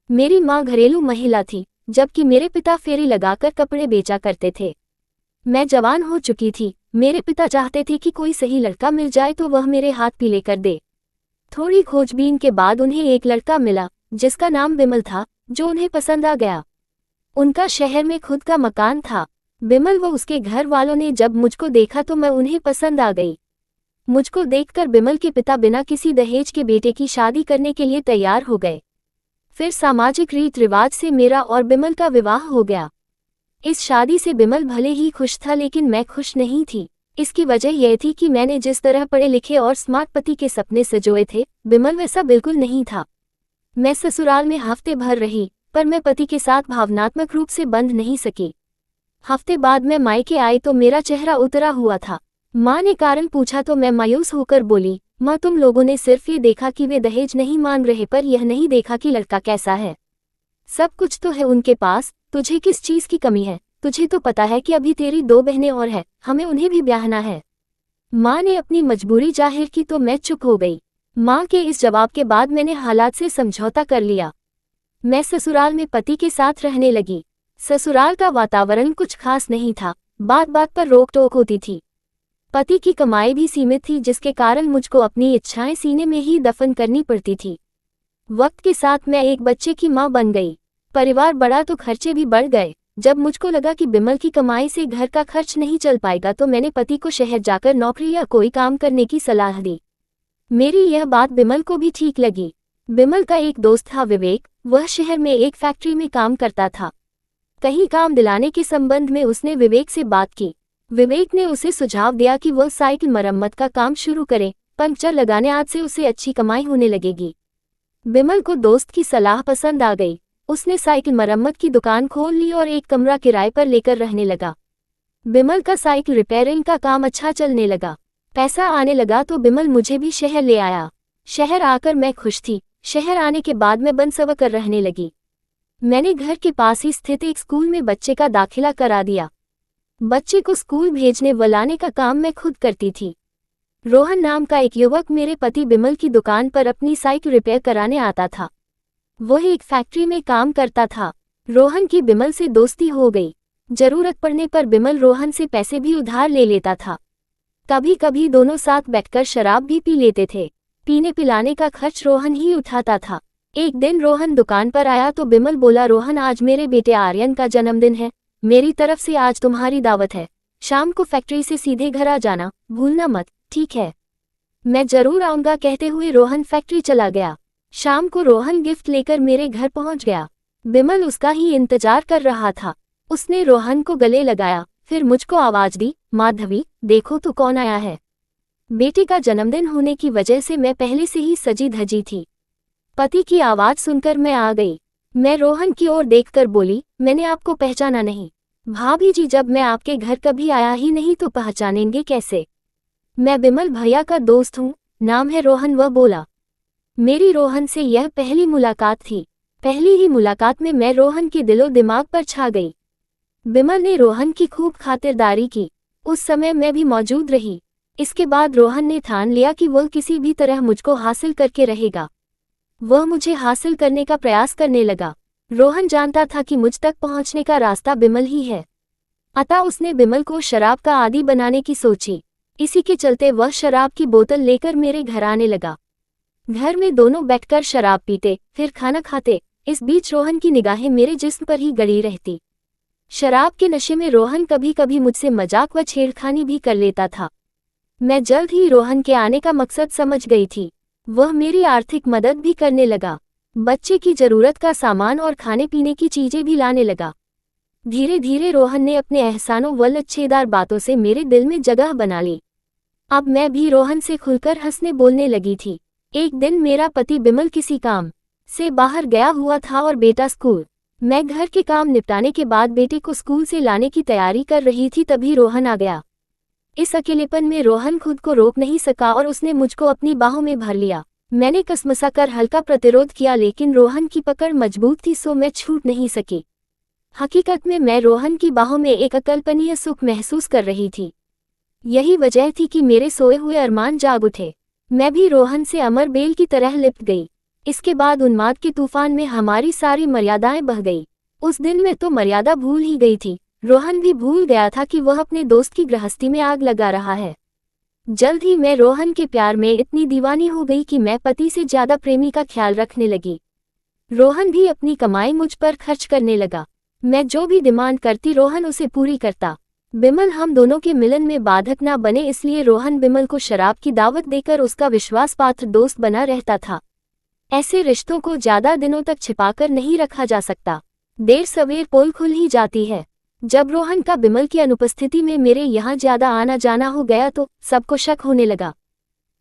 मेरी माँ घरेलू महिला थी, जबकि मेरे पिता फेरी लगाकर कपड़े बेचा करते थे। मैं जवान हो चुकी थी। मेरे पिता चाहते थे कि कोई सही लड़का मिल जाए तो वह मेरे हाथ पीले कर दे। थोड़ी खोजबीन के बाद उन्हें एक लड़का मिला, जिसका नाम बिमल था, जो उन्हें पसंद आ गया। उनका शहर में खुद का मकान था। बिमल व उसके घर वालों ने जब मुझको देखा तो मैं उन्हें पसंद आ गई। मुझको देखकर बिमल के पिता बिना किसी दहेज के बेटे की शादी करने के लिए तैयार हो गए। फिर सामाजिक रीत रिवाज से मेरा और बिमल का विवाह हो गया। इस शादी से बिमल भले ही खुश था, लेकिन मैं खुश नहीं थी। इसकी वजह यह थी कि मैंने जिस तरह पढ़े लिखे और स्मार्ट पति के सपने सजोए थे, बिमल वैसा बिल्कुल नहीं था। मैं ससुराल में हफ्ते भर रही, पर मैं पति के साथ भावनात्मक रूप से बंध नहीं सकी। हफ्ते बाद मैं मायके आई तो मेरा चेहरा उतरा हुआ था। माँ ने कारण पूछा तो मैं मायूस होकर बोली, माँ, तुम लोगों ने सिर्फ ये देखा कि वे दहेज नहीं मांग रहे, पर यह नहीं देखा कि लड़का कैसा है। सब कुछ तो है उनके पास, तुझे किस चीज की कमी है? तुझे तो पता है कि अभी तेरी 2 बहनें और हैं, हमें उन्हें भी ब्याहना है। माँ ने अपनी मजबूरी जाहिर की तो मैं चुप हो गई। माँ के इस जवाब के बाद मैंने हालात से समझौता कर लिया। मैं ससुराल में पति के साथ रहने लगी। ससुराल का वातावरण कुछ खास नहीं था, बात बात पर रोक टोक होती थी। पति की कमाई भी सीमित थी, जिसके कारण मुझको अपनी इच्छाएं सीने में ही दफन करनी पड़ती थी। वक्त के साथ मैं एक बच्चे की माँ बन गई। परिवार बढ़ा तो खर्चे भी बढ़ गए। जब मुझको लगा कि बिमल की कमाई से घर का खर्च नहीं चल पाएगा तो मैंने पति को शहर जाकर नौकरी या कोई काम करने की सलाह दी। मेरी यह बात बिमल को भी ठीक लगी। बिमल का एक दोस्त था विवेक, वह शहर में एक फैक्ट्री में काम करता था। कहीं काम दिलाने के संबंध में उसने विवेक से बात की। विवेक ने उसे सुझाव दिया कि वह साइकिल मरम्मत का काम शुरू करे, पंक्चर लगाने आज से उसे अच्छी कमाई होने लगेगी। बिमल को दोस्त की सलाह पसंद आ गई। उसने साइकिल मरम्मत की दुकान खोल ली और एक कमरा किराए पर लेकर रहने लगा। बिमल का साइकिल रिपेयरिंग का काम अच्छा चलने लगा, पैसा आने लगा तो बिमल मुझे भी शहर ले आया। शहर आकर मैं खुश थी। शहर आने के बाद मैं बनसवा कर रहने लगी। मैंने घर के पास ही स्थित एक स्कूल में बच्चे का दाखिला करा दिया। बच्चे को स्कूल भेजने व लाने का काम मैं खुद करती थी। रोहन नाम का एक युवक मेरे पति बिमल की दुकान पर अपनी साइकिल रिपेयर कराने आता था। वह एक फैक्ट्री में काम करता था। रोहन की बिमल से दोस्ती हो गई। जरूरत पड़ने पर बिमल रोहन से पैसे भी उधार ले लेता था। कभी कभी दोनों साथ बैठकर शराब भी पी लेते थे। पीने पिलाने का खर्च रोहन ही उठाता था। एक दिन रोहन दुकान पर आया तो बिमल बोला, रोहन, आज मेरे बेटे आर्यन का जन्मदिन है, मेरी तरफ से आज तुम्हारी दावत है। शाम को फैक्ट्री से सीधे घर आ जाना, भूलना मत, ठीक है? मैं जरूर आऊंगा, कहते हुए रोहन फैक्ट्री चला गया। शाम को रोहन गिफ्ट लेकर मेरे घर पहुंच गया। बिमल उसका ही इंतजार कर रहा था। उसने रोहन को गले लगाया, फिर मुझको आवाज दी, माधवी, देखो तो कौन आया है। बेटे का जन्मदिन होने की वजह से मैं पहले से ही सजी धजी थी। पति की आवाज सुनकर मैं आ गई। मैं रोहन की ओर देखकर बोली, मैंने आपको पहचाना नहीं। भाभी जी, जब मैं आपके घर कभी आया ही नहीं तो पहचानेंगे कैसे? मैं बिमल भैया का दोस्त हूँ, नाम है रोहन, वह बोला। मेरी रोहन से यह पहली मुलाकात थी। पहली ही मुलाकात में मैं रोहन के दिलो दिमाग पर छा गई। बिमल ने रोहन की खूब खातिरदारी की। उस समय मैं भी मौजूद रही। इसके बाद रोहन ने ठान लिया कि वह किसी भी तरह मुझको हासिल करके रहेगा। वह मुझे हासिल करने का प्रयास करने लगा। रोहन जानता था कि मुझ तक पहुंचने का रास्ता बिमल ही है, अतः उसने बिमल को शराब का आदी बनाने की सोची। इसी के चलते वह शराब की बोतल लेकर मेरे घर आने लगा। घर में दोनों बैठकर शराब पीते, फिर खाना खाते। इस बीच रोहन की निगाहें मेरे जिस्म पर ही गड़ी रहती। शराब के नशे में रोहन कभी कभी मुझसे मजाक व छेड़खानी भी कर लेता था। मैं जल्द ही रोहन के आने का मकसद समझ गई थी। वह मेरी आर्थिक मदद भी करने लगा। बच्चे की जरूरत का सामान और खाने पीने की चीजें भी लाने लगा। धीरे धीरे रोहन ने अपने एहसानों व लच्छेदार बातों से मेरे दिल में जगह बना ली। अब मैं भी रोहन से खुलकर हंसने बोलने लगी थी। एक दिन मेरा पति बिमल किसी काम से बाहर गया हुआ था और बेटा स्कूल। मैं घर के काम निपटाने के बाद बेटे को स्कूल से लाने की तैयारी कर रही थी, तभी रोहन आ गया। इस अकेलेपन में रोहन खुद को रोक नहीं सका और उसने मुझको अपनी बाहों में भर लिया। मैंने कसमसाकर हल्का प्रतिरोध किया, लेकिन रोहन की पकड़ मजबूत थी, सो मैं छूट नहीं सकी। हकीकत में मैं रोहन की बाहों में एक अकल्पनीय सुख महसूस कर रही थी। यही वजह थी कि मेरे सोए हुए अरमान जाग उठे। मैं भी रोहन से अमर बेल की तरह लिपट गई। इसके बाद उन्माद के तूफान में हमारी सारी मर्यादाएं बह गई। उस दिन मैं तो मर्यादा भूल ही गई थी। रोहन भी भूल गया था कि वह अपने दोस्त की गृहस्थी में आग लगा रहा है। जल्द ही मैं रोहन के प्यार में इतनी दीवानी हो गई कि मैं पति से ज्यादा प्रेमी का ख्याल रखने लगी। रोहन भी अपनी कमाई मुझ पर खर्च करने लगा। मैं जो भी डिमांड करती रोहन उसे पूरी करता। बिमल हम दोनों के मिलन में बाधक ना बने, इसलिए रोहन बिमल को शराब की दावत देकर उसका विश्वास पात्र दोस्त बना रहता था। ऐसे रिश्तों को ज्यादा दिनों तक छिपाकर नहीं रखा जा सकता। देर सवेर पोल खुल ही जाती है। जब रोहन का बिमल की अनुपस्थिति में मेरे यहाँ ज्यादा आना जाना हो गया तो सबको शक होने लगा।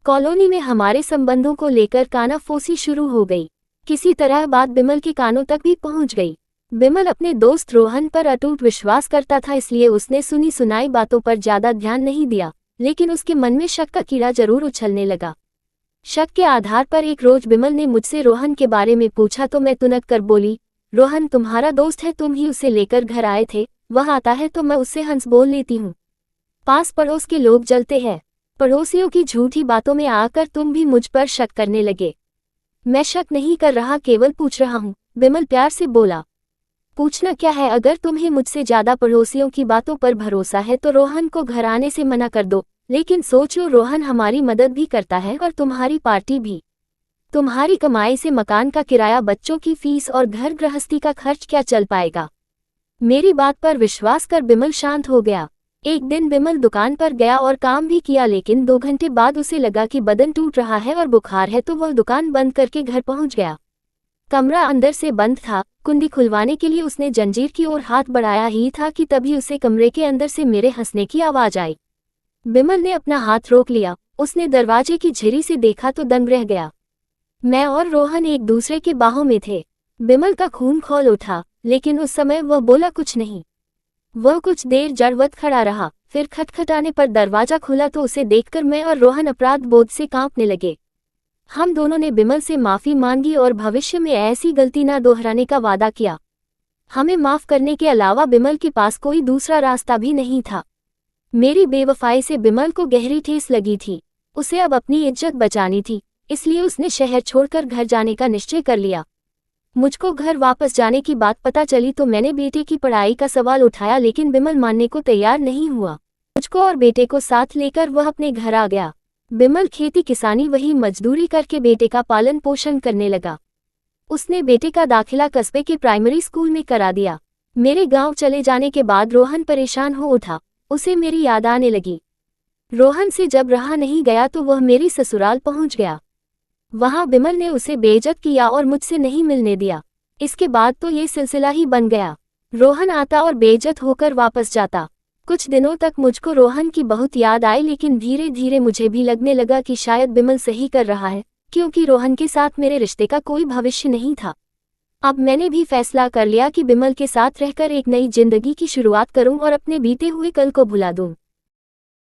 कॉलोनी में हमारे संबंधों को लेकर कानाफूसी शुरू हो गई। किसी तरह बात बिमल के कानों तक भी पहुंच गई। बिमल अपने दोस्त रोहन पर अटूट विश्वास करता था, इसलिए उसने सुनी सुनाई बातों पर ज्यादा ध्यान नहीं दिया, लेकिन उसके मन में शक का कीड़ा जरूर उछलने लगा। शक के आधार पर एक रोज बिमल ने मुझसे रोहन के बारे में पूछा तो मैं तुनक कर बोली, रोहन तुम्हारा दोस्त है, तुम ही उसे लेकर घर आए थे, वह आता है तो मैं उससे हंस बोल लेती हूँ। पास पड़ोस के लोग जलते हैं। पड़ोसियों की झूठी बातों में आकर तुम भी मुझ पर शक करने लगे। मैं शक नहीं कर रहा, केवल पूछ रहा हूँ, बिमल प्यार से बोला। पूछना क्या है, अगर तुम्हें मुझसे ज्यादा पड़ोसियों की बातों पर भरोसा है तो रोहन को घर आने से मना कर दो, लेकिन सोच लो रोहन हमारी मदद भी करता है और तुम्हारी पार्टी भी। तुम्हारी कमाई से मकान का किराया, बच्चों की फीस और घर गृहस्थी का खर्च क्या चल पाएगा। मेरी बात पर विश्वास कर बिमल शांत हो गया। एक दिन बिमल दुकान पर गया और काम भी किया, लेकिन 2 घंटे बाद उसे लगा कि बदन टूट रहा है और बुखार है, तो वह दुकान बंद करके घर पहुंच गया। कमरा अंदर से बंद था। कुंडी खुलवाने के लिए उसने जंजीर की ओर हाथ बढ़ाया ही था कि तभी उसे कमरे के अंदर से मेरे हंसने की आवाज आई। बिमल ने अपना हाथ रोक लिया। उसने दरवाजे की झिरी से देखा तो दंग रह गया। मैं और रोहन एक दूसरे के बाहों में थे। बिमल का खून खौल उठा, लेकिन उस समय वह बोला कुछ नहीं। वह कुछ देर जड़वत खड़ा रहा, फिर खटखटाने पर दरवाजा खुला तो उसे देखकर मैं और रोहन अपराध बोध से कांपने लगे। हम दोनों ने बिमल से माफी मांगी और भविष्य में ऐसी गलती न दोहराने का वादा किया। हमें माफ करने के अलावा बिमल के पास कोई दूसरा रास्ता भी नहीं था। मेरी बेवफाई से बिमल को गहरी ठेस लगी थी। उसे अब अपनी इज्जत बचानी थी, इसलिए उसने शहर छोड़कर घर जाने का निश्चय कर लिया। मुझको घर वापस जाने की बात पता चली तो मैंने बेटे की पढ़ाई का सवाल उठाया, लेकिन बिमल मानने को तैयार नहीं हुआ। मुझको और बेटे को साथ लेकर वह अपने घर आ गया। बिमल खेती किसानी वही मजदूरी करके बेटे का पालन पोषण करने लगा। उसने बेटे का दाखिला कस्बे के प्राइमरी स्कूल में करा दिया। मेरे गांव चले जाने के बाद रोहन परेशान हो उठा। उसे मेरी याद आने लगी। रोहन से जब रहा नहीं गया तो वह मेरी ससुराल पहुंच गया। वहां बिमल ने उसे बेइज्जत किया और मुझसे नहीं मिलने दिया। इसके बाद तो ये सिलसिला ही बन गया। रोहन आता और बेइज्जत होकर वापस जाता। कुछ दिनों तक मुझको रोहन की बहुत याद आई, लेकिन धीरे धीरे मुझे भी लगने लगा कि शायद बिमल सही कर रहा है, क्योंकि रोहन के साथ मेरे रिश्ते का कोई भविष्य नहीं था। अब मैंने भी फैसला कर लिया कि बिमल के साथ रहकर एक नई जिंदगी की शुरुआत करूं और अपने बीते हुए कल को भुला दूं।